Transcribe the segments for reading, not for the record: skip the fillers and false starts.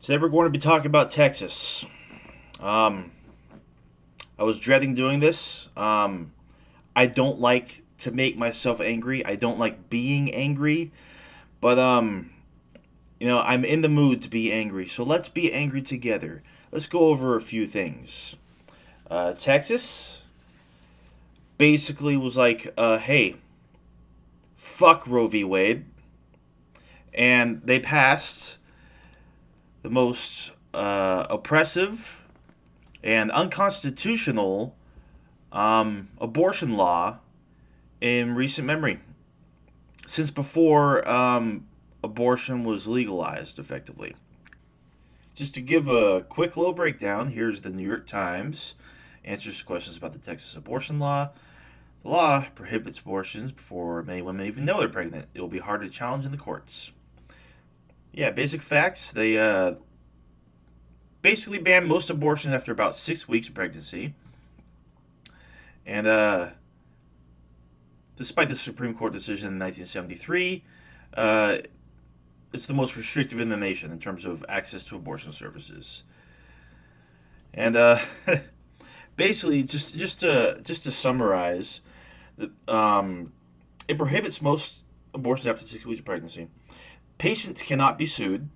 Today we're going to be talking about Texas. I was dreading doing this. I don't like to make myself angry. I don't like being angry, but I'm in the mood to be angry. So let's be angry together. Let's go over a few things. Texas basically was like, hey, fuck Roe v. Wade, and they passed the most oppressive and unconstitutional abortion law in recent memory, since before abortion was legalized effectively. Just to give a quick little breakdown, here's the New York Times answers questions about the Texas abortion law. The law prohibits abortions before many women even know they're pregnant. It will be hard to challenge in the courts. Yeah, basic facts. They basically ban most abortions after about 6 weeks of pregnancy. And despite the Supreme Court decision in 1973, it's the most restrictive in the nation in terms of access to abortion services. And basically, just to summarize, it prohibits most abortions after 6 weeks of pregnancy. Patients cannot be sued,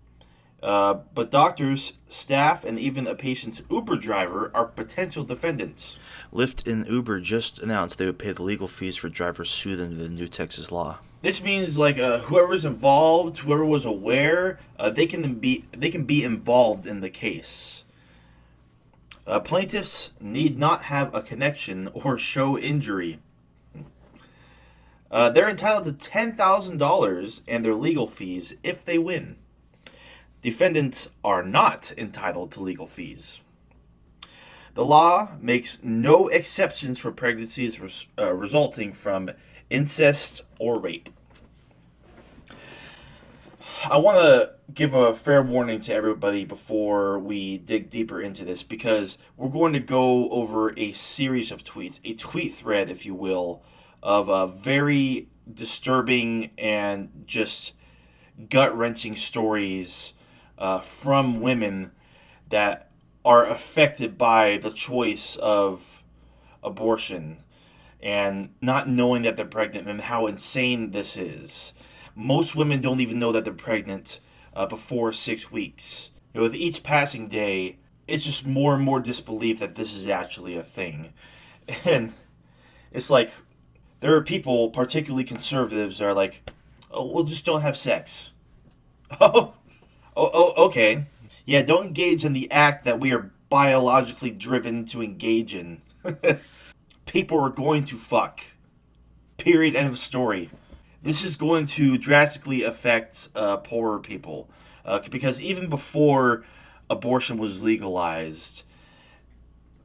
but doctors, staff, and even a patient's Uber driver are potential defendants. Lyft and Uber just announced they would pay the legal fees for drivers sued under the new Texas law. This means whoever's involved, whoever was aware, they can be involved in the case. Plaintiffs need not have a connection or show injury. They're entitled to $10,000 and their legal fees if they win. Defendants are not entitled to legal fees. The law makes no exceptions for pregnancies resulting from incest or rape. I want to give a fair warning to everybody before we dig deeper into this, because we're going to go over a series of tweets, a tweet thread, if you will, of very disturbing and just gut-wrenching stories from women that are affected by the choice of abortion and not knowing that they're pregnant, and how insane this is. Most women don't even know that they're pregnant before 6 weeks. With each passing day, it's just more and more disbelief that this is actually a thing. And it's like, there are people, particularly conservatives, that are like, oh, well, just don't have sex. Okay. Yeah, don't engage in the act that we are biologically driven to engage in. People are going to fuck. Period. End of story. This is going to drastically affect poorer people. Because even before abortion was legalized,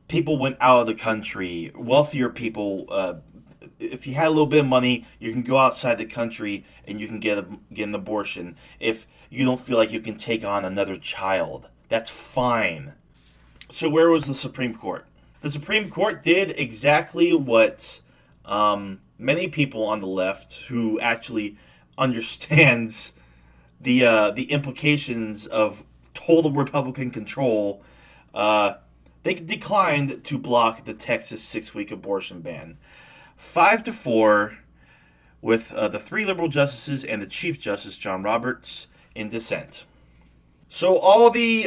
people went out of the country. Wealthier people, if you had a little bit of money, you can go outside the country and you can get an abortion. If you don't feel like you can take on another child, that's fine. So where was the Supreme Court? The Supreme Court did exactly what many people on the left who actually understands the implications of total Republican control, they declined to block the Texas 6-week abortion ban. 5-4, with the 3 liberal justices and the Chief Justice John Roberts in dissent. So all the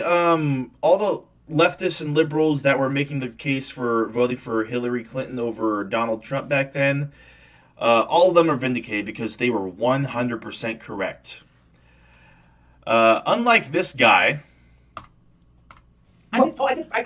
leftists and liberals that were making the case for voting for Hillary Clinton over Donald Trump back then, all of them are vindicated because they were 100% correct. Unlike this guy, I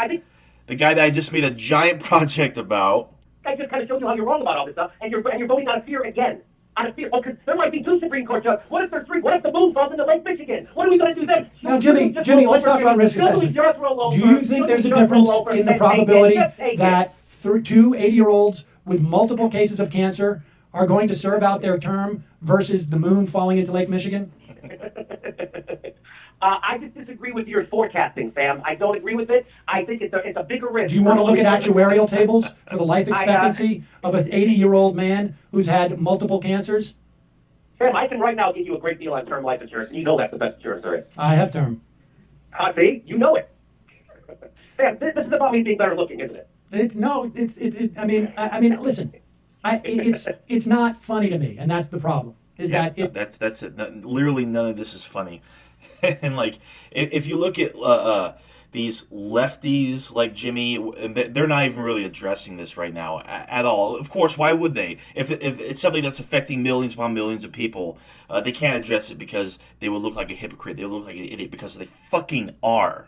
think the guy that I just made a giant project about. I just kind of showed you how you're wrong about all this stuff, and you're voting out of fear again. Out of fear. Oh, because there might be 2 Supreme Court judges. What if there's 3? What if the moon falls into Lake Michigan? What are we going to do then? Now, Jimmy, let's talk about risk assessment. Do you think there's a difference in the probability that 2 80-year-olds with multiple cases of cancer are going to serve out their term versus the moon falling into Lake Michigan? I just disagree with your forecasting, Sam. I don't agree with it. I think it's a bigger risk. Do you want to look at actuarial tables for the life expectancy of an 80-year-old man who's had multiple cancers? Sam, I can right now give you a great deal on term life insurance. You know that's the best insurance there is. I have term. See, you know it. Sam, this is about me being better looking, isn't it? I mean, listen, it's not funny to me, and that's the problem. That's it. Literally, none of this is funny. And like, if you look at these lefties like Jimmy, they're not even really addressing this right now at all. Of course, why would they? If it's something that's affecting millions upon millions of people, they can't address it because they would look like a hypocrite. They would look like an idiot because they fucking are.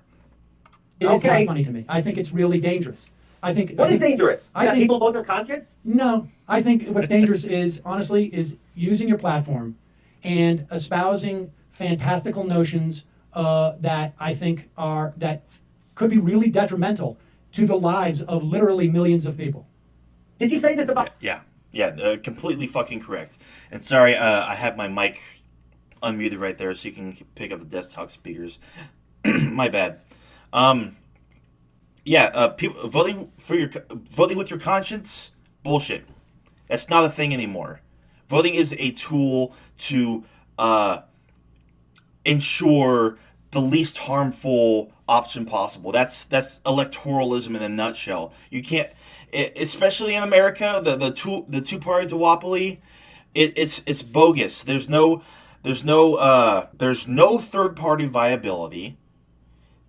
It's not funny to me. I think it's really dangerous. What is dangerous? That people vote their conscience? No, I think what's dangerous is, honestly, is using your platform and espousing fantastical notions that I think that could be really detrimental to the lives of literally millions of people. Did you say this about? Yeah, completely fucking correct. And sorry, I have my mic unmuted right there so you can pick up the desktop speakers. My bad. People voting with your conscience, bullshit. That's not a thing anymore. Voting is a tool to ensure the least harmful option possible. That's electoralism in a nutshell. You can't, especially in America, the two-party duopoly. It's bogus. There's no third-party viability.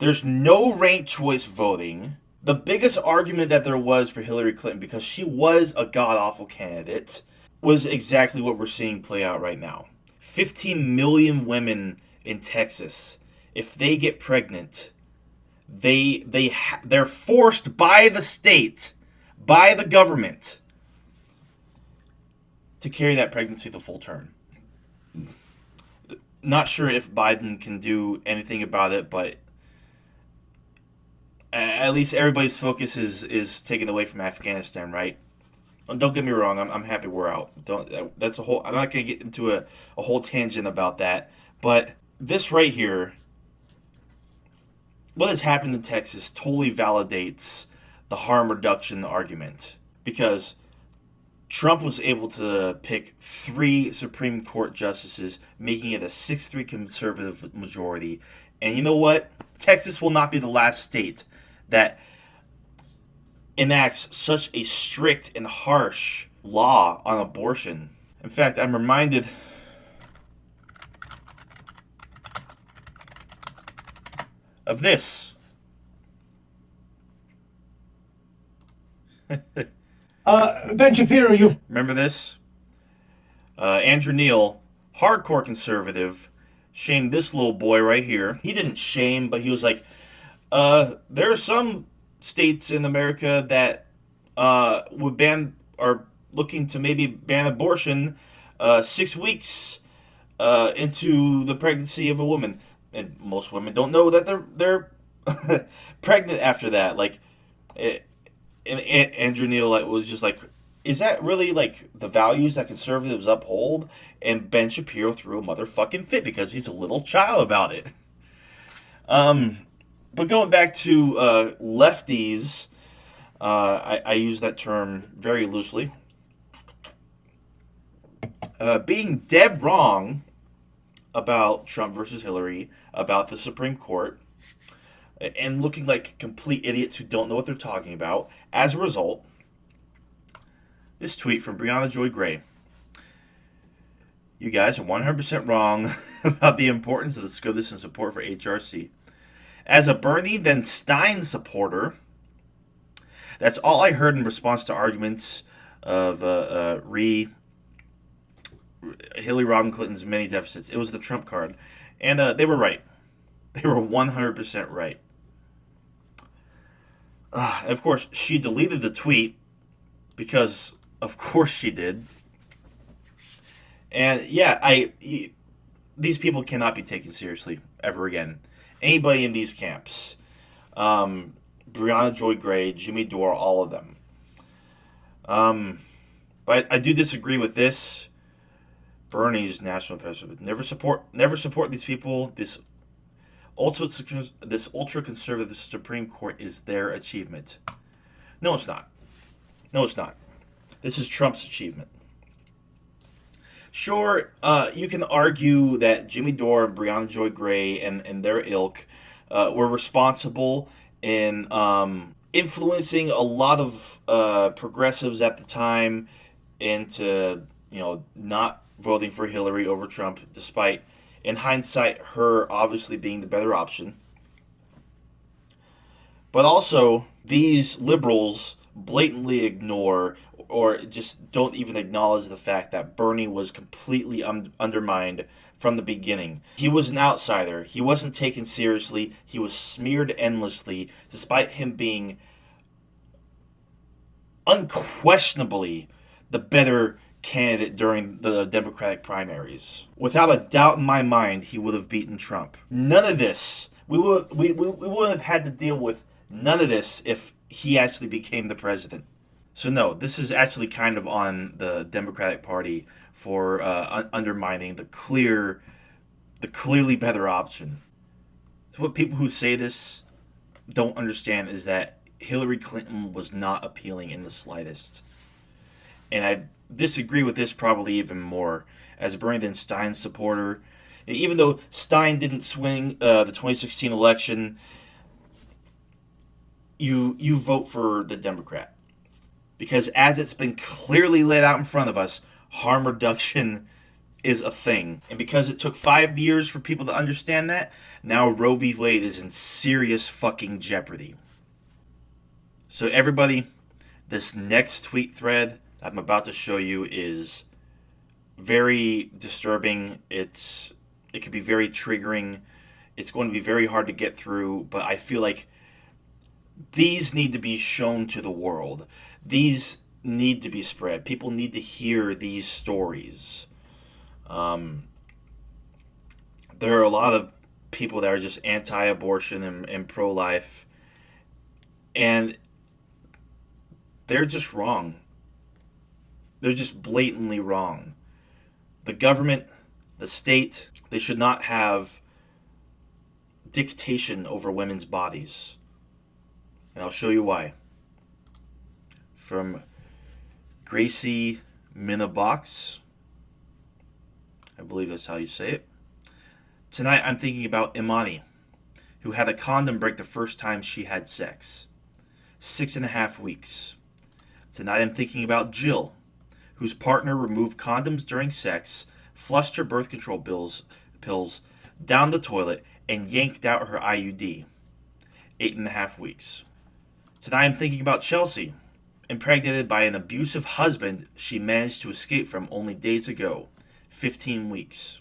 There's no ranked choice voting. The biggest argument that there was for Hillary Clinton, because she was a god-awful candidate, was exactly what we're seeing play out right now. 15 million women in Texas, if they get pregnant, they're forced by the state, by the government, to carry that pregnancy the full term. Not sure if Biden can do anything about it, but at least everybody's focus is taken away from Afghanistan, right? Don't get me wrong. I'm happy we're out. That's a whole. I'm not gonna get into a whole tangent about that. But this right here, what has happened in Texas, totally validates the harm reduction argument, because Trump was able to pick 3 Supreme Court justices, making it a 6-3 conservative majority. And you know what? Texas will not be the last state that enacts such a strict and harsh law on abortion. In fact, I'm reminded of this. Ben Shapiro, you remember this? Andrew Neil, hardcore conservative, shamed this little boy right here. He didn't shame, but he was like, there are some states in America that would ban, are looking to maybe ban abortion 6 weeks into the pregnancy of a woman, and most women don't know that they're pregnant after that. Like, and Andrew Neil was just like, is that really like the values that conservatives uphold? And Ben Shapiro threw a motherfucking fit because he's a little child about it. But going back to lefties, I use that term very loosely. Being dead wrong about Trump versus Hillary, about the Supreme Court, and looking like complete idiots who don't know what they're talking about. As a result, this tweet from Briahna Joy Gray. You guys are 100% wrong about the importance of the SCOTUS and support for HRC. As a Bernie then Stein supporter, that's all I heard in response to arguments of Hillary Rodham Clinton's many deficits. It was the Trump card. And they were right. They were 100% right. Of course, she deleted the tweet because, of course, she did. And yeah, these people cannot be taken seriously ever again. Anybody in these camps, Briahna Joy Gray, Jimmy Dore, all of them. But I do disagree with this. Bernie's national president. Never support these people. This ultra conservative Supreme Court is their achievement. No, it's not. No, it's not. This is Trump's achievement. Sure, you can argue that Jimmy Dore and Briahna Joy Gray and their ilk were responsible in influencing a lot of progressives at the time into, not voting for Hillary over Trump, despite, in hindsight, her obviously being the better option. But also, these liberals blatantly ignore or just don't even acknowledge the fact that Bernie was completely undermined from the beginning. He was an outsider. He wasn't taken seriously. He was smeared endlessly, despite him being unquestionably the better candidate during the Democratic primaries. Without a doubt in my mind, he would have beaten Trump. None of this, we wouldn't have had to deal with none of this if he actually became the president. So no, this is actually kind of on the Democratic Party for undermining the clearly better option. So what people who say this don't understand is that Hillary Clinton was not appealing in the slightest. And I disagree with this probably even more as a Brandon Stein supporter. Even though Stein didn't swing the 2016 election, you vote for the Democrat. Because as it's been clearly laid out in front of us, harm reduction is a thing. And because it took 5 years for people to understand that, now Roe v. Wade is in serious fucking jeopardy. So everybody, this next tweet thread I'm about to show you is very disturbing. It could be very triggering. It's going to be very hard to get through, but I feel like these need to be shown to the world. These need to be spread. People need to hear these stories. There are a lot of people that are just anti-abortion and pro-life, and they're just wrong. They're just blatantly wrong. The government, the state, they should not have dictation over women's bodies. And I'll show you why. From Gracie Minabox, I believe that's how you say it. Tonight I'm thinking about Imani, who had a condom break the first time she had sex. 6.5 weeks. Tonight I'm thinking about Jill, whose partner removed condoms during sex, flushed her birth control pills down the toilet, and yanked out her IUD. 8.5 weeks. Tonight I'm thinking about Chelsea, impregnated by an abusive husband she managed to escape from only days ago. 15 weeks.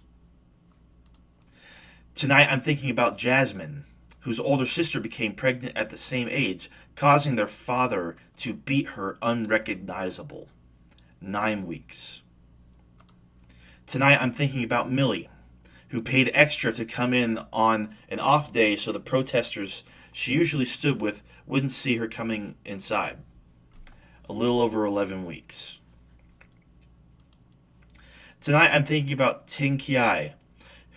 Tonight I'm thinking about Jasmine, whose older sister became pregnant at the same age, causing their father to beat her unrecognizable. 9 weeks. Tonight I'm thinking about Millie, who paid extra to come in on an off day so the protesters she usually stood with wouldn't see her coming inside. A little over 11 weeks. Tonight I'm thinking about Ting Kiai,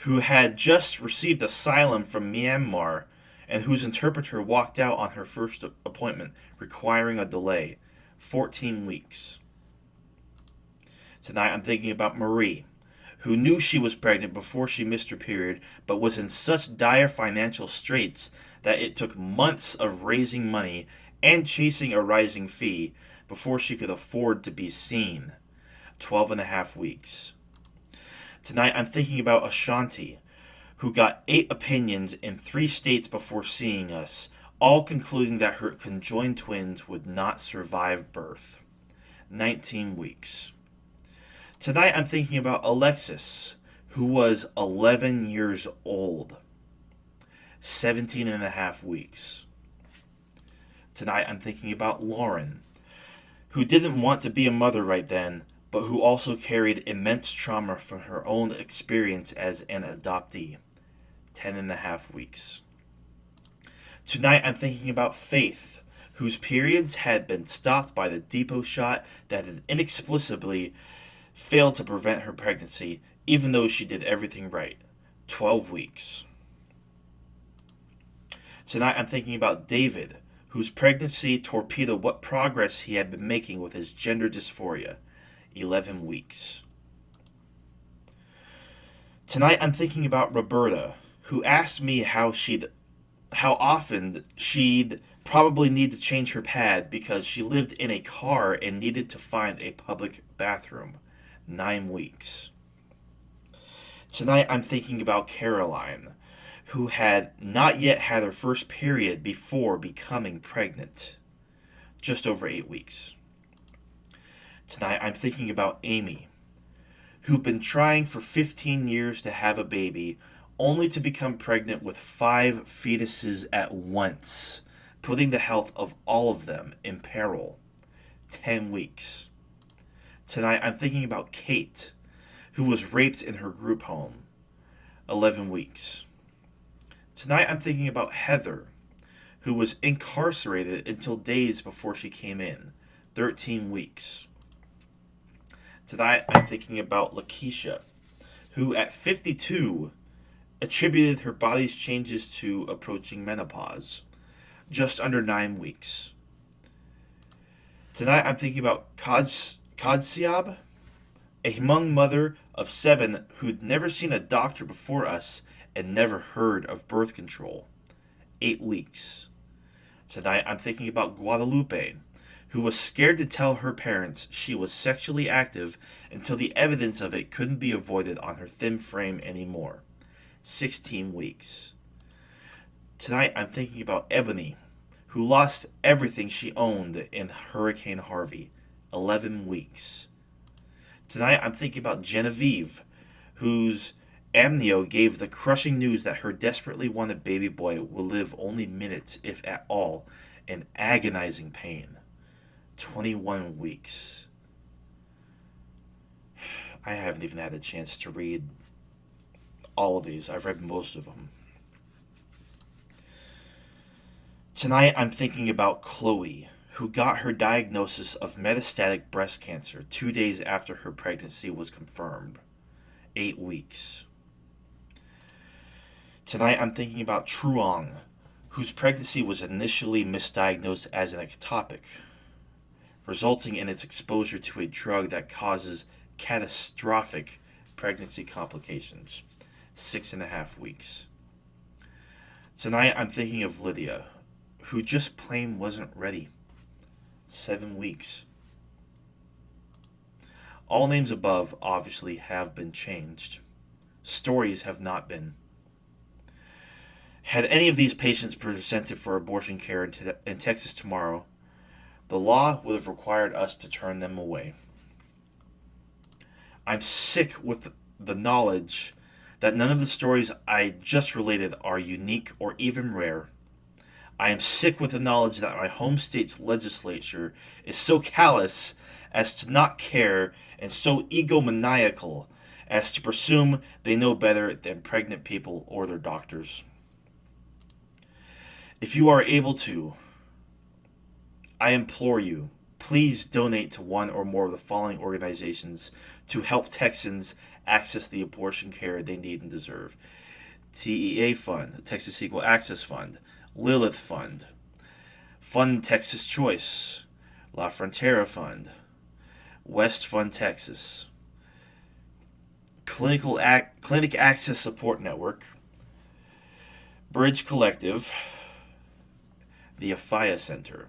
who had just received asylum from Myanmar and whose interpreter walked out on her first appointment, requiring a delay. 14 weeks. Tonight I'm thinking about Marie, who knew she was pregnant before she missed her period, but was in such dire financial straits that it took months of raising money and chasing a rising fee before she could afford to be seen. 12.5 weeks. Tonight I'm thinking about Ashanti, who got 8 opinions in 3 states before seeing us, all concluding that her conjoined twins would not survive birth. 19 weeks. Tonight I'm thinking about Alexis, who was 11 years old. 17.5 weeks. Tonight I'm thinking about Lauren, who didn't want to be a mother right then, but who also carried immense trauma from her own experience as an adoptee. 10.5 weeks. Tonight I'm thinking about Faith, whose periods had been stopped by the depot shot that had inexplicably failed to prevent her pregnancy, even though she did everything right. 12 weeks. Tonight I'm thinking about David, whose pregnancy torpedoed what progress he had been making with his gender dysphoria. 11 weeks. Tonight I'm thinking about Roberta, who asked me how how often she'd probably need to change her pad because she lived in a car and needed to find a public bathroom. 9 weeks. Tonight I'm thinking about Caroline, who had not yet had her first period before becoming pregnant. Just over 8 weeks. Tonight I'm thinking about Amy, who'd been trying for 15 years to have a baby, only to become pregnant with 5 fetuses at once, putting the health of all of them in peril. 10 weeks. Tonight I'm thinking about Kate, who was raped in her group home. 11 weeks. Tonight I'm thinking about Heather, who was incarcerated until days before she came in. 13 weeks. Tonight I'm thinking about Lakeisha, who at 52 attributed her body's changes to approaching menopause. Just under 9 weeks. Tonight I'm thinking about Kodsiab, a Hmong mother of 7 who'd never seen a doctor before us and never heard of birth control. 8 weeks. Tonight I'm thinking about Guadalupe, who was scared to tell her parents she was sexually active until the evidence of it couldn't be avoided on her thin frame anymore. 16 weeks. Tonight I'm thinking about Ebony, who lost everything she owned in Hurricane Harvey. 11 weeks. Tonight I'm thinking about Genevieve, whose amnio gave the crushing news that her desperately wanted baby boy will live only minutes, if at all, in agonizing pain. 21 weeks. I haven't even had a chance to read all of these. I've read most of them. Tonight I'm thinking about Chloe, who got her diagnosis of metastatic breast cancer 2 days after her pregnancy was confirmed. 8 weeks. Tonight I'm thinking about Truong, whose pregnancy was initially misdiagnosed as an ectopic, resulting in its exposure to a drug that causes catastrophic pregnancy complications. 6.5 weeks. Tonight I'm thinking of Lydia, who just plain wasn't ready. 7 weeks. All names above obviously have been changed. Stories have not been. Had any of these patients presented for abortion care in Texas tomorrow, the law would have required us to turn them away. I'm sick with the knowledge that none of the stories I just related are unique or even rare. I am sick with the knowledge that my home state's legislature is so callous as to not care and so egomaniacal as to presume they know better than pregnant people or their doctors. If you are able to, I implore you, please donate to one or more of the following organizations to help Texans access the abortion care they need and deserve. TEA Fund, Texas Equal Access Fund, Lilith Fund, Fund Texas Choice, La Frontera Fund, West Fund Texas, Clinic Access Support Network, Bridge Collective, the Afia Center.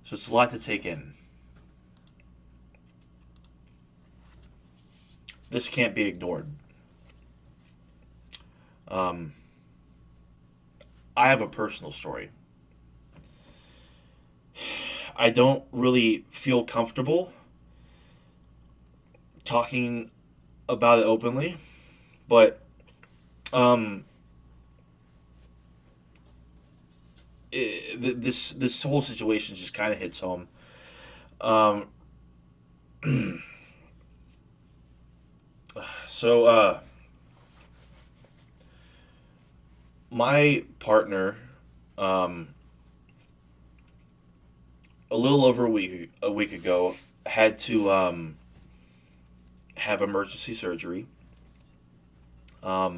So it's a lot to take in. This can't be ignored. I have a personal story. I don't really feel comfortable talking about it openly, but this whole situation just kind of hits home. So my partner, a little over a week ago, had to have emergency surgery. A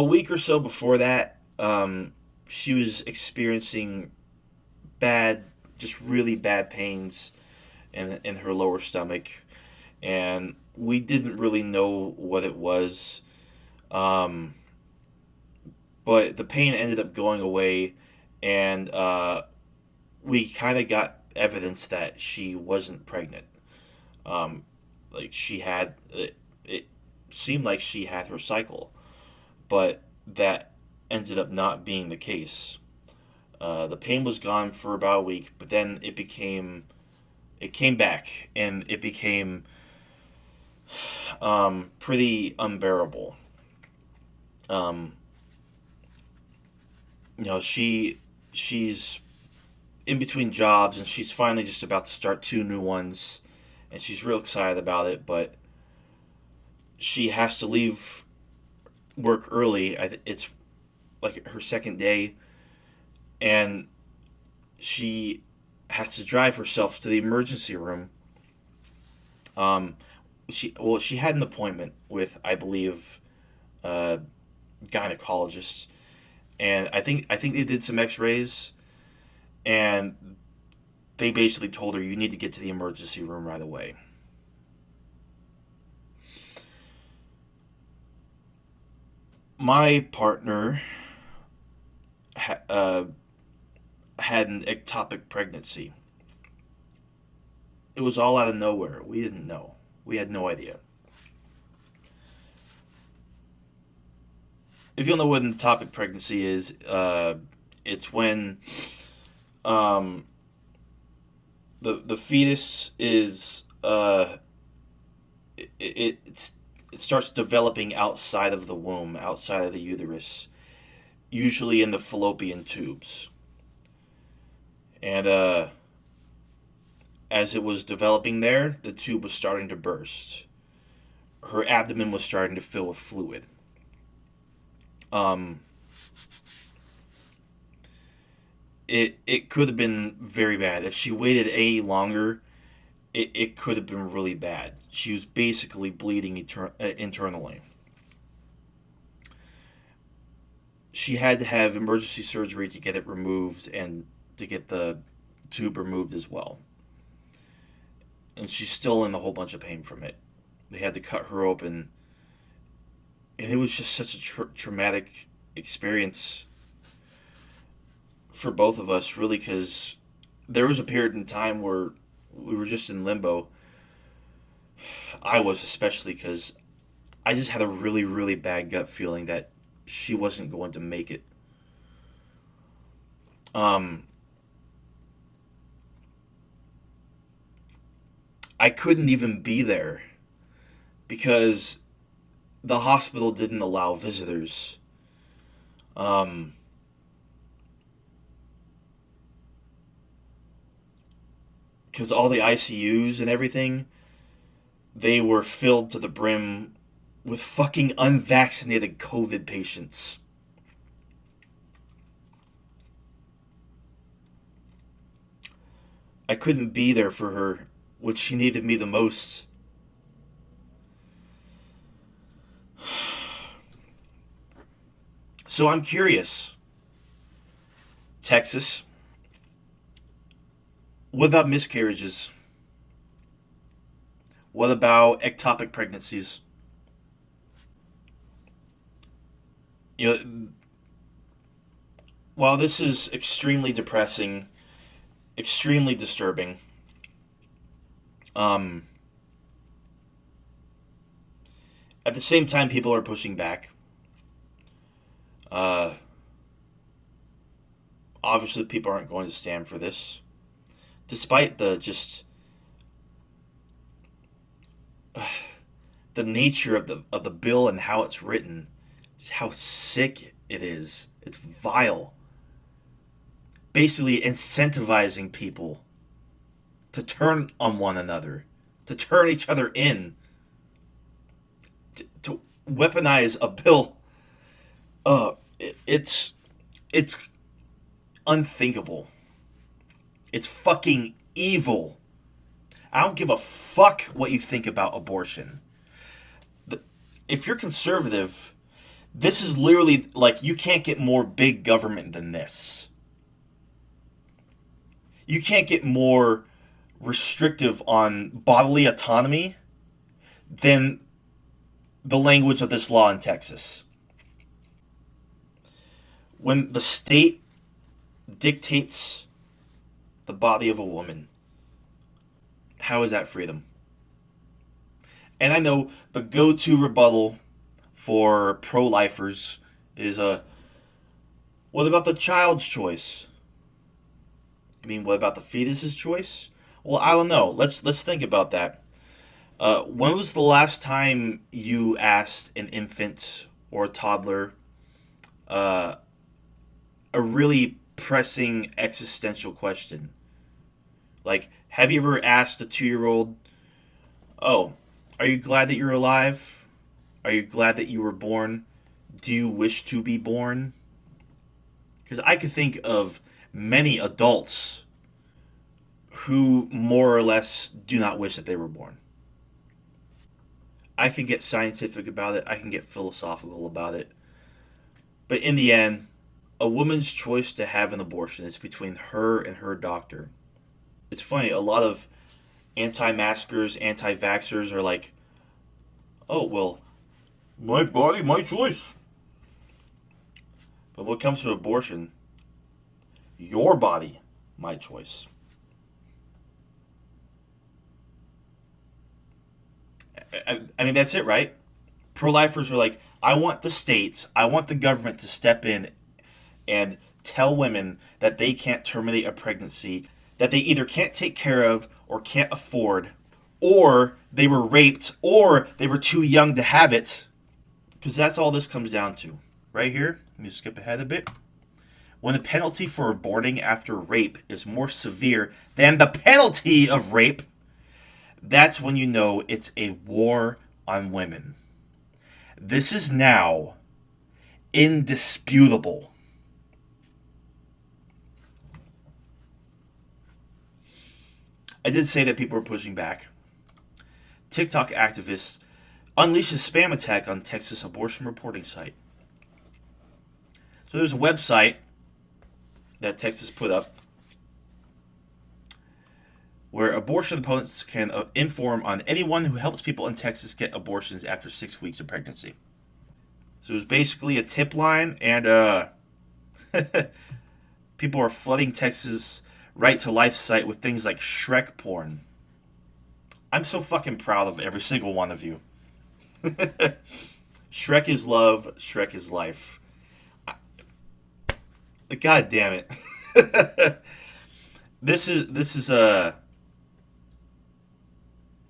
week or so before that, she was experiencing really bad pains in her lower stomach, and we didn't really know what it was. Um, but the pain ended up going away, and we kind of got evidence that she wasn't pregnant. Um, like she had, it seemed like she had her cycle, but that ended up not being the case. The pain was gone for about a week, but then it came back, and it became pretty unbearable. Um, she's in between jobs, and she's finally just about to start two new ones, and she's real excited about it, but she has to leave work early. It's like her second day, and she has to drive herself to the emergency room. Um, she had an appointment with, I believe, a gynecologist, and I think they did some X-rays, and they basically told her you need to get to the emergency room right away. My partner had an ectopic pregnancy. It was all out of nowhere. We didn't know. We had no idea. If you don't know what an ectopic pregnancy is, it's when um, the fetus is it starts developing outside of the womb, outside of the uterus, usually in the fallopian tubes. And as it was developing there, the tube was starting to burst. Her abdomen was starting to fill with fluid. Um, it could have been very bad. If she waited any longer, it could have been really bad. She was basically bleeding internally. She had to have emergency surgery to get it removed and to get the tube removed as well. And she's still in a whole bunch of pain from it. They had to cut her open, and it was just such a traumatic experience for both of us, really, because there was a period in time where we were just in limbo. I was, especially because I just had a really, really bad gut feeling that she wasn't going to make it. I couldn't even be there because the hospital didn't allow visitors. Um, because all the ICUs and everything, they were filled to the brim with fucking unvaccinated COVID patients. I couldn't be there for her when she needed me the most. So I'm curious. Texas, what about miscarriages? What about ectopic pregnancies? You know, while this is extremely depressing, extremely disturbing, um, at the same time, people are pushing back. Uh, Obviously, people aren't going to stand for this, despite the nature of the bill and how it's written, how sick it is. It's vile. Basically, incentivizing people to turn on one another, to turn each other in, to weaponize a bill. It's unthinkable. It's fucking evil. I don't give a fuck what you think about abortion. If you're conservative, this is literally like you can't get more big government than this. You can't get more restrictive on bodily autonomy than the language of this law in Texas. When the state dictates the body of a woman, how is that freedom? And I know the go-to rebuttal for pro-lifers is, what about the child's choice? I mean, what about the fetus's choice? Well, I don't know. Let's think about that. When was the last time you asked an infant or a toddler a really pressing existential question? Like, have you ever asked a 2-year-old, "Oh, are you glad that you're alive? Are you glad that you were born? Do you wish to be born?" Because I could think of many adults who more or less do not wish that they were born. I can get scientific about it. I can get philosophical about it. But in the end, a woman's choice to have an abortion is between her and her doctor. It's funny, a lot of anti-maskers, anti-vaxxers are like, "Oh, well, my body, my choice." But when it comes to abortion, your body, my choice. I mean, that's it, right? Pro-lifers are like, I want the states, I want the government to step in and tell women that they can't terminate a pregnancy, that they either can't take care of or can't afford, or they were raped, or they were too young to have it. Because that's all this comes down to. Right here, let me skip ahead a bit. When the penalty for aborting after rape is more severe than the penalty of rape, that's when you know it's a war on women. This is now indisputable. I did say that people were pushing back. TikTok activists unleashes spam attack on Texas abortion reporting site. So there's a website that Texas put up where abortion opponents can inform on anyone who helps people in Texas get abortions after 6 weeks of pregnancy. So it was basically a tip line, and people are flooding Texas Right to Life site with things like Shrek porn. I'm so fucking proud of every single one of you. Shrek is love, Shrek is life. God damn it. This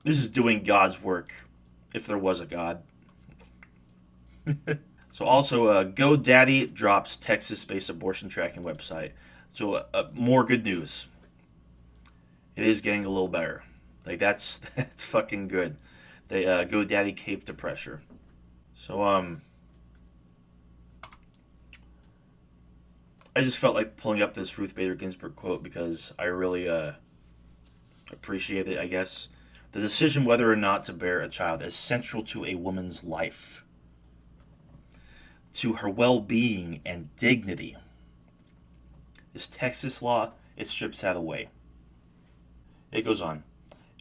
is doing God's work, if there was a God. So also, GoDaddy drops Texas-based abortion tracking website. So more good news. It is getting a little better. Like that's fucking good. They GoDaddy caved to pressure. So I just felt like pulling up this Ruth Bader Ginsburg quote because I really appreciate it, I guess. The decision whether or not to bear a child is central to a woman's life, to her well-being and dignity. This Texas law, it strips that away. It goes on.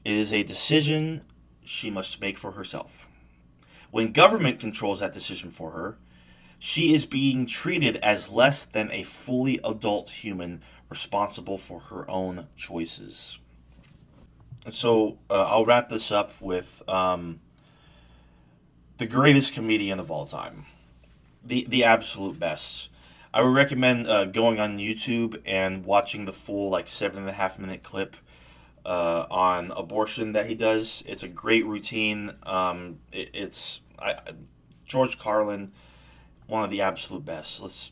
It is a decision she must make for herself. When government controls that decision for her, she is being treated as less than a fully adult human responsible for her own choices. So I'll wrap this up with the greatest comedian of all time. The absolute best. I would recommend going on YouTube and watching the full 7.5 minute clip on abortion that he does. It's a great routine. George Carlin, one of the absolute best. This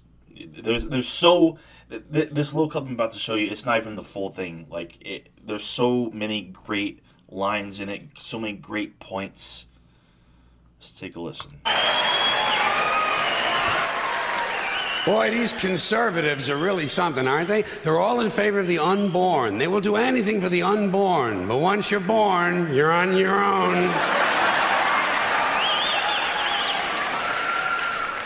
little clip I'm about to show you, it's not even the full thing. There's so many great lines in it, so many great points. Let's take a listen. Boy, these conservatives are really something, aren't they? They're all in favor of the unborn. They will do anything for the unborn. But once you're born, you're on your own.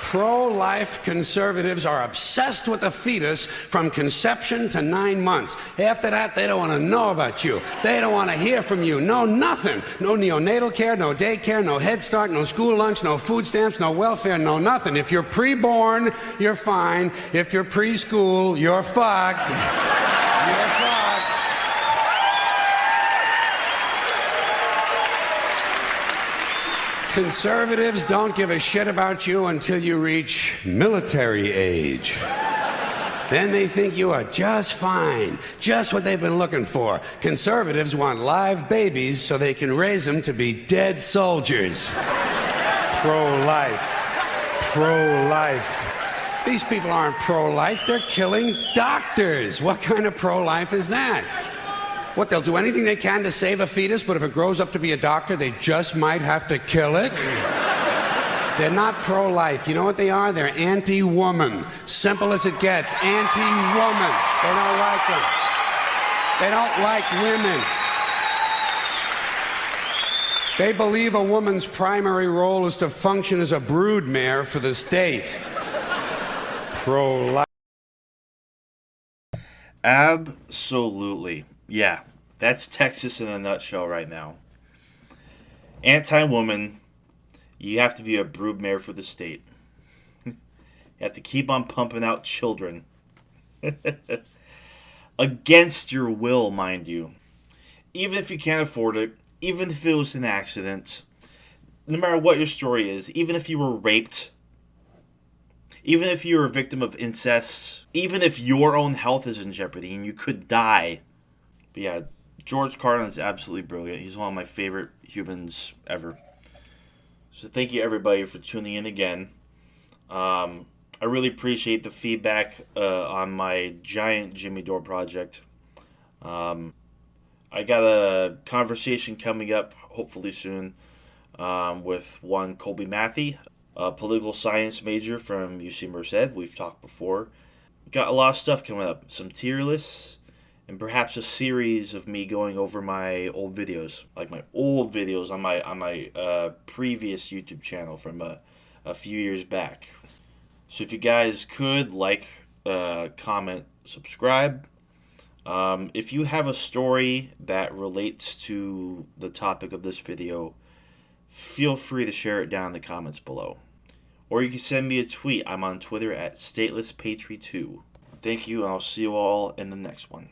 Pro-life conservatives are obsessed with the fetus from conception to 9 months. After that, they don't want to know about you. They don't want to hear from you. No, nothing. No neonatal care, no daycare, no Head Start, no school lunch, no food stamps, no welfare, no nothing. If you're pre-born, you're fine. If you're preschool, you're fucked. You're fucked. Conservatives don't give a shit about you until you reach military age. Then they think you are just fine, just what they've been looking for. Conservatives want live babies so they can raise them to be dead soldiers. Pro-life. Pro-life. These people aren't pro-life, they're killing doctors. What kind of pro-life is that? What, they'll do anything they can to save a fetus, but if it grows up to be a doctor, they just might have to kill it? They're not pro-life. You know what they are? They're anti-woman. Simple as it gets. Anti-woman. They don't like them. They don't like women. They believe a woman's primary role is to function as a broodmare for the state. Pro-life. Absolutely. Yeah, that's Texas in a nutshell right now. Anti-woman, you have to be a broodmare for the state. You have to keep on pumping out children. Against your will, mind you. Even if you can't afford it, even if it was an accident, no matter what your story is, even if you were raped, even if you were a victim of incest, even if your own health is in jeopardy and you could die. But yeah, George Carlin is absolutely brilliant. He's one of my favorite humans ever. So thank you everybody for tuning in again. I really appreciate the feedback on my giant Jimmy Dore project. I got a conversation coming up hopefully soon with one Colby Matthey, a political science major from UC Merced. We've talked before. Got a lot of stuff coming up. Some tier lists. And perhaps a series of me going over my old videos, like my old videos on my previous YouTube channel from a few years back. So if you guys could like, comment, subscribe. If you have a story that relates to the topic of this video, feel free to share it down in the comments below. Or you can send me a tweet. I'm on Twitter at statelesspatry2. Thank you, and I'll see you all in the next one.